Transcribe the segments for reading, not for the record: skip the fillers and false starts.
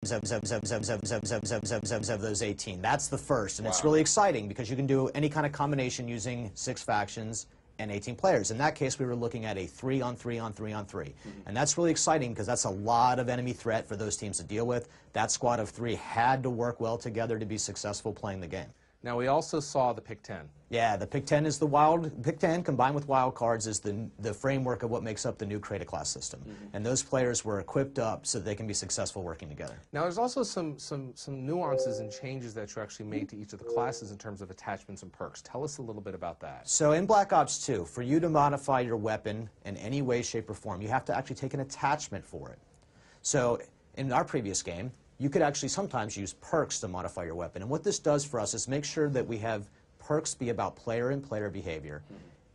of those 18. That's the first, and it's really exciting because you can do any kind of combination using 6 factions and 18 players. In that case, we were looking at a 3-on-3-on-3-on-3. And that's really exciting because that's a lot of enemy threat for those teams to deal with. That squad of 3 had to work well together to be successful playing the game. Now, we also saw the Pick 10. Yeah, the Pick 10 is the Pick 10 combined with wild cards is the framework of what makes up the new create a class system. And those players were equipped up so they can be successful working together. Now, there's also some nuances and changes that you actually made to each of the classes in terms of attachments and perks. Tell us a little bit about that. So in Black Ops 2, for you to modify your weapon in any way, shape, or form, you have to actually take an attachment for it. So in our previous game, you could actually sometimes use perks to modify your weapon. And what this does for us is make sure that we have perks be about player and player behavior,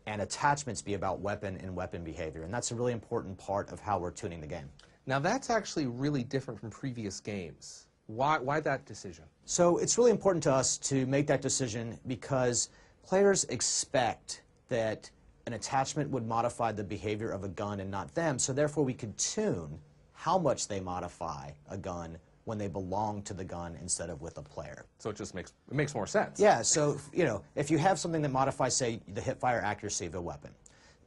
and attachments be about weapon and weapon behavior. And that's a really important part of how we're tuning the game. Now, that's actually really different from previous games. Why that decision? So it's really important to us to make that decision because players expect that an attachment would modify the behavior of a gun and not them, so therefore we could tune how much they modify a gun when they belong to the gun instead of with a player. So it just makes more sense. Yeah, so, you know, if you have something that modifies, say, the hip-fire accuracy of a weapon,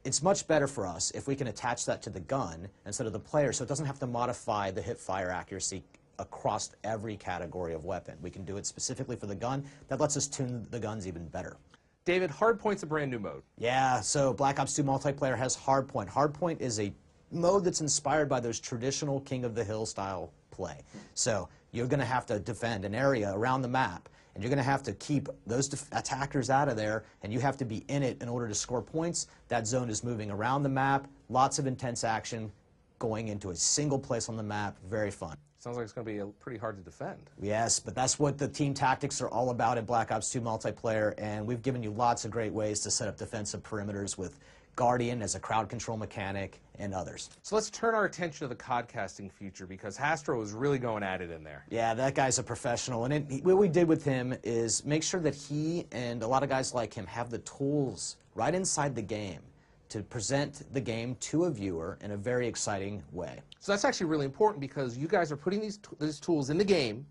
it's much better for us if we can attach that to the gun instead of the player, so it doesn't have to modify the hip-fire accuracy across every category of weapon. We can do it specifically for the gun. That lets us tune the guns even better. David, Hardpoint's a brand new mode. Yeah, so Black Ops 2 multiplayer has Hardpoint. Hardpoint is a mode that's inspired by those traditional King of the Hill style play. So you're going to have to defend an area around the map, and you're going to have to keep those attackers out of there, and you have to be in it in order to score points. That zone is moving around the map, lots of intense action, going into a single place on the map, very fun. Sounds like it's going to be pretty hard to defend. Yes, but that's what the team tactics are all about in Black Ops 2 multiplayer, and we've given you lots of great ways to set up defensive perimeters with Guardian as a crowd control mechanic, and others. So let's turn our attention to the codcasting feature because Hastro is really going at it in there. Yeah, that guy's a professional, and what we did with him is make sure that he and a lot of guys like him have the tools right inside the game to present the game to a viewer in a very exciting way. So that's actually really important because you guys are putting these tools in the game,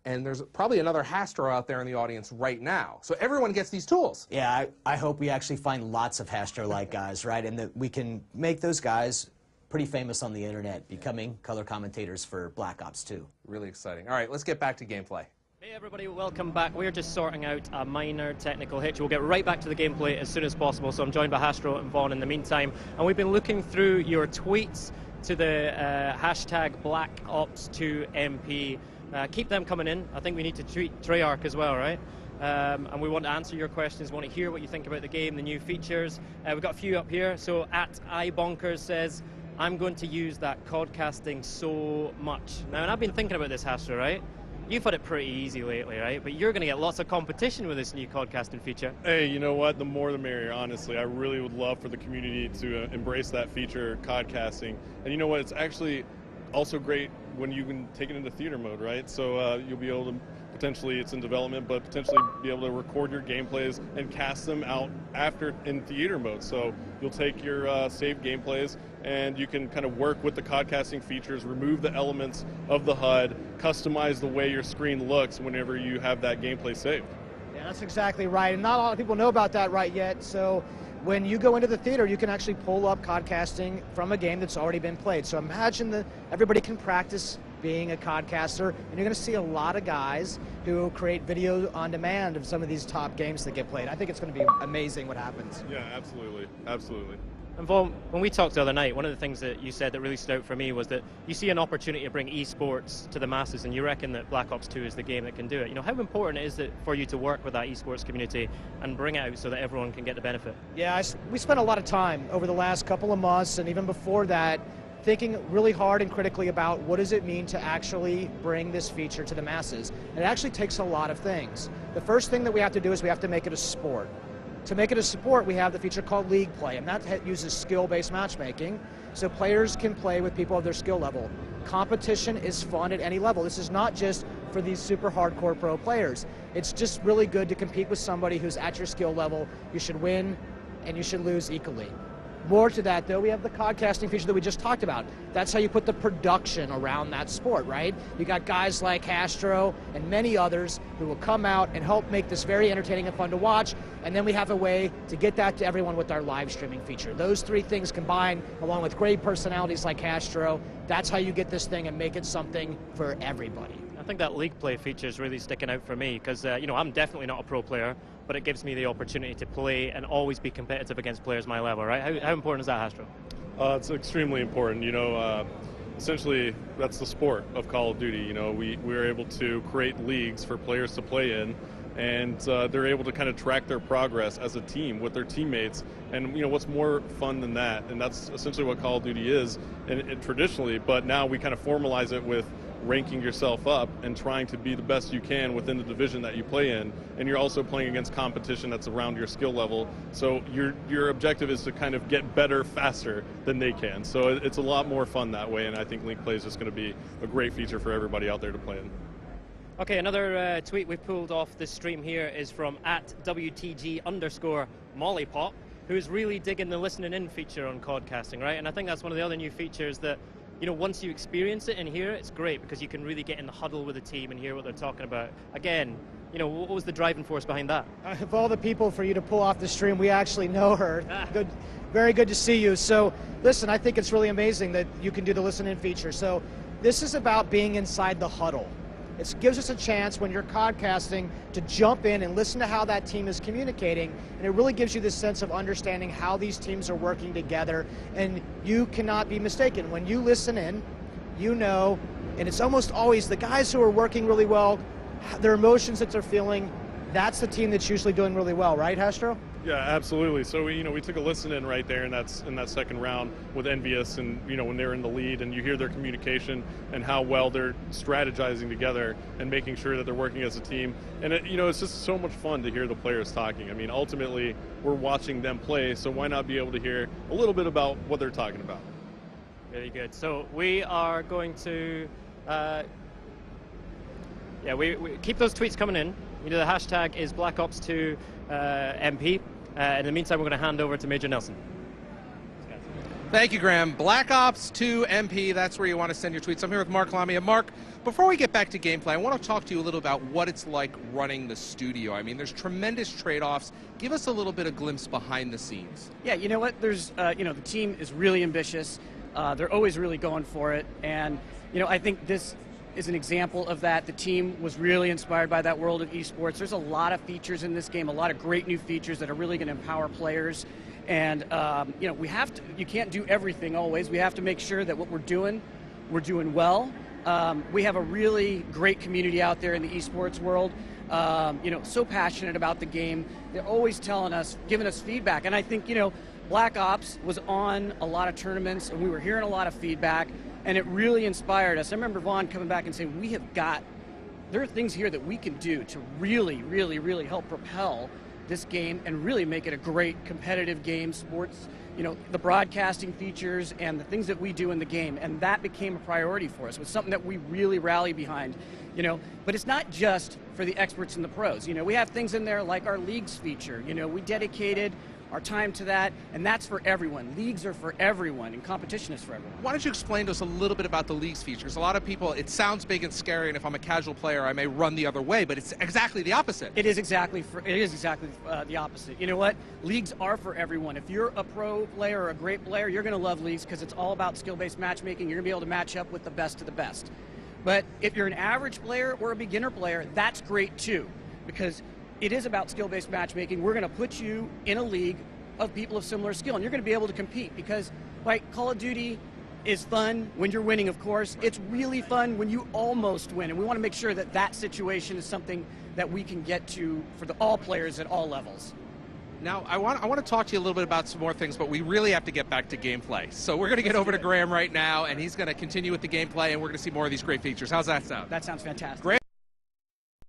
and there's probably another Hastro out there in the audience right now. So everyone gets these tools. Yeah, I hope we actually find lots of Hastro-like guys, right? And that we can make those guys pretty famous on the internet, becoming color commentators for Black Ops 2. Really exciting. All right, let's get back to gameplay. Hey everybody, welcome back. We're just sorting out a minor technical hitch. We'll get right back to the gameplay as soon as possible. So I'm joined by Hastro and Vaughn in the meantime. And we've been looking through your tweets to the hashtag BlackOps2MP. Keep them coming in. I think we need to treat Treyarch as well, right? And we want to answer your questions. We want to hear what you think about the game, the new features. We've got a few up here. So @ibonkers says, I'm going to use that codcasting so much. Now, and I've been thinking about this, Hastro, right? You've had it pretty easy lately, right? But you're going to get lots of competition with this new codcasting feature. Hey, you know what? The more the merrier, honestly. I really would love for the community to embrace that feature, codcasting. And you know what? It's actually also great when you can take it into theater mode, right? So you'll be able to potentially, it's in development, but potentially be able to record your gameplays and cast them out after in theater mode. So you'll take your saved gameplays and you can kind of work with the codcasting features, remove the elements of the HUD, customize the way your screen looks whenever you have that gameplay saved. Yeah, that's exactly right. And not a lot of people know about that right yet. So when you go into the theater, you can actually pull up codcasting from a game that's already been played. So imagine that everybody can practice being a codcaster, and you're going to see a lot of guys who create video on demand of some of these top games that get played. I think it's going to be amazing what happens. Yeah, absolutely. Absolutely. And Vaughn, when we talked the other night, one of the things that you said that really stood out for me was that you see an opportunity to bring esports to the masses, and you reckon that Black Ops 2 is the game that can do it. You know, how important is it for you to work with that esports community and bring it out so that everyone can get the benefit? Yeah, we spent a lot of time over the last couple of months, and even before that, thinking really hard and critically about what does it mean to actually bring this feature to the masses. And it actually takes a lot of things. The first thing that we have to do is we have to make it a sport. To make it a sport, we have the feature called League Play, and that uses skill-based matchmaking, so players can play with people of their skill level. Competition is fun at any level. This is not just for these super hardcore pro players. It's just really good to compete with somebody who's at your skill level. You should win, and you should lose equally. More to that, though, we have the podcasting feature that we just talked about. That's how you put the production around that sport, right? You got guys like Hastro and many others who will come out and help make this very entertaining and fun to watch, and then we have a way to get that to everyone with our live streaming feature. Those three things combined, along with great personalities like Hastro, that's how you get this thing and make it something for everybody. I think that league play feature is really sticking out for me because, you know, I'm definitely not a pro player, but it gives me the opportunity to play and always be competitive against players my level, right? How important is that, Hastro? It's extremely important. You know, essentially, that's the sport of Call of Duty. You know, we're able to create leagues for players to play in, and they're able to kind of track their progress as a team with their teammates. And you know, what's more fun than that? And that's essentially what Call of Duty is, and traditionally. But now we kind of formalize it with ranking yourself up and trying to be the best you can within the division that you play in, and you're also playing against competition that's around your skill level, so your objective is to kind of get better faster than they can. So it's a lot more fun that way, and I think Link Play is just going to be a great feature for everybody out there to play in. Okay, another tweet we pulled off this stream here is from @WTG_Mollypop, who's really digging the listening in feature on codcasting, right? And I think that's one of the other new features that, you know, once you experience it and hear it, it's great because you can really get in the huddle with the team and hear what they're talking about. Again, you know, what was the driving force behind that? Of all the people for you to pull off the stream, we actually know her. Good, very good to see you. So, listen, I think it's really amazing that you can do the listen-in feature. So, this is about being inside the huddle. It gives us a chance when you're podcasting to jump in and listen to how that team is communicating, and it really gives you this sense of understanding how these teams are working together, and you cannot be mistaken. When you listen in, you know, and it's almost always the guys who are working really well, their emotions that they're feeling, that's the team that's usually doing really well, right, Hastro? Yeah, absolutely. So we took a listen in right there, and that's in that second round with Envious, and you know, when they're in the lead, and you hear their communication and how well they're strategizing together and making sure that they're working as a team. And you know, it's just so much fun to hear the players talking. I mean, ultimately, we're watching them play, so why not be able to hear a little bit about what they're talking about? Very good. So we are going to, we keep those tweets coming in. You know, the hashtag is BlackOps2MP. In the meantime, we're going to hand over to Major Nelson. Thank you, Graham. BlackOps2MP, that's where you want to send your tweets. I'm here with Mark Lamia. Mark, before we get back to gameplay, I want to talk to you a little about what it's like running the studio. I mean, there's tremendous trade-offs. Give us a little bit of glimpse behind the scenes. Yeah, you know what? There's, you know, the team is really ambitious. They're always really going for it. And, you know, I think this is an example of that. The team was really inspired by that world of esports. There's a lot of features in this game, a lot of great new features that are really going to empower players. And you know, you can't do everything always. We have to make sure that what we're doing well. We have a really great community out there in the esports world. You know, so passionate about the game. They're always telling us, giving us feedback. And I think, you know, Black Ops was on a lot of tournaments, and we were hearing a lot of feedback. And it really inspired us. I remember Vaughn coming back and saying, there are things here that we can do to really, really, really help propel this game and really make it a great competitive game, sports, you know, the broadcasting features and the things that we do in the game. And that became a priority for us. It was something that we really rally behind, you know. But it's not just for the experts and the pros. You know, we have things in there like our leagues feature. You know, we dedicated our time to that, and that's for everyone. Leagues are for everyone, and competition is for everyone. Why don't you explain to us a little bit about the leagues features? A lot of people, it sounds big and scary, and if I'm a casual player, I may run the other way, but it's exactly the opposite. It is exactly the opposite. You know what? Leagues are for everyone. If you're a pro player or a great player, you're going to love leagues because it's all about skill-based matchmaking. You're going to be able to match up with the best of the best. But if you're an average player or a beginner player, that's great too, because it is about skill-based matchmaking. We're going to put you in a league of people of similar skill, and you're going to be able to compete because, like, Call of Duty is fun when you're winning, of course. It's really fun when you almost win, and we want to make sure that that situation is something that we can get to for all players at all levels. Now, I want to talk to you a little bit about some more things, but we really have to get back to gameplay. So we're going to get over to Graham right now, and he's going to continue with the gameplay, and we're going to see more of these great features. How's that sound? That sounds fantastic. Graham?